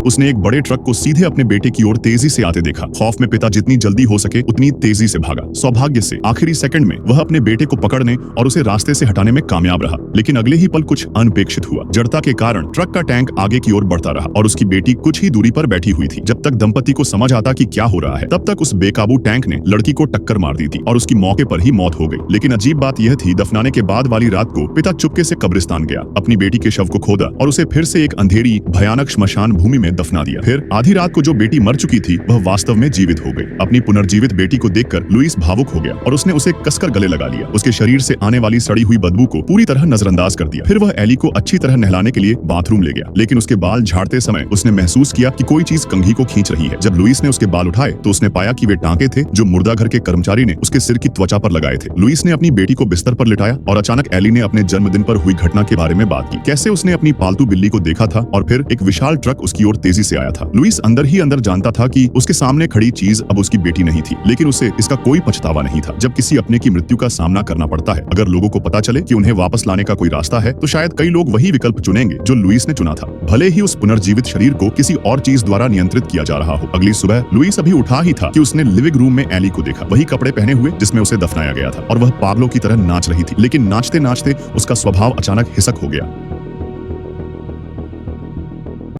उसने एक बड़े ट्रक को सीधे अपने बेटे की ओर तेजी से आते देखा। खौफ में पिता जितनी जल्दी हो सके उतनी तेजी से भागा। सौभाग्य से आखिरी सेकंड में वह अपने बेटे को पकड़ने और उसे रास्ते से हटाने में कामयाब रहा, लेकिन अगले ही पल कुछ अनपेक्षित हुआ। जड़ता के कारण ट्रक का टैंक आगे की ओर बढ़ता रहा और उसकी बेटी कुछ ही दूरी पर बैठी हुई थी। जब तक दंपति को समझ आता कि क्या हो रहा है, तब तक उस बेकाबू टैंक ने लड़की को टक्कर मार दी थी और उसकी मौके पर ही मौत हो गई। लेकिन अजीब बात यह थी, दफनाने के बाद वाली रात को पिता चुपके से कब्रिस्तान गया, अपनी बेटी के शव को खोदा और उसे फिर से एक अंधेरी भयानक श्मशान भूमि में दफना दिया। फिर आधी रात को जो बेटी मर चुकी थी वह वास्तव में जीवित हो गई। अपनी पुनर्जीवित बेटी को देखकर लुइस भावुक हो गया और उसने उसे कसकर गले लगा लिया। उसके शरीर से आने वाली सड़ी हुई बदबू को पूरी तरह नजरअंदाज कर दिया। फिर वह एली को अच्छी तरह नहलाने के लिए बाथरूम ले गया, लेकिन उसके बाल झाड़ते समय उसने महसूस किया कि कोई चीज कंघी को खींच रही है। जब लुइस ने उसके बाल उठाए तो उसने पाया कि वे टांके थे जो मुर्दा घर के कर्मचारी ने उसके सिर की त्वचा पर लगाए थे। लुइस ने अपनी बेटी को बिस्तर पर लिटाया और अचानक एली ने अपने जन्मदिन पर हुई घटना के बारे में बात की। कैसे उसने अपनी पालतू बिल्ली को देखा था और फिर एक विशाल ट्रक उसकी ओर तेजी से आया था। लुइस अंदर ही अंदर जानता था कि उसके सामने खड़ी चीज अब उसकी बेटी नहीं थी, लेकिन उसे इसका कोई पछतावा नहीं था। जब किसी अपने की मृत्यु का सामना करना पड़ता है, अगर लोगों को पता चले कि उन्हें वापस लाने का कोई रास्ता है, तो शायद कई लोग वही विकल्प चुनेंगे जो लुइस ने चुना था, भले ही उस पुनर्जीवित शरीर को किसी और चीज द्वारा नियंत्रित किया जा रहा हो। अगली सुबह लुइस अभी उठा ही था कि उसने लिविंग रूम में एली को देखा, वही कपड़े पहने हुए जिसमें उसे दफनाया गया था, और वह पागलों की तरह नाच रही थी। लेकिन नाचते नाचते उसका स्वभाव अचानक हिंसक हो गया।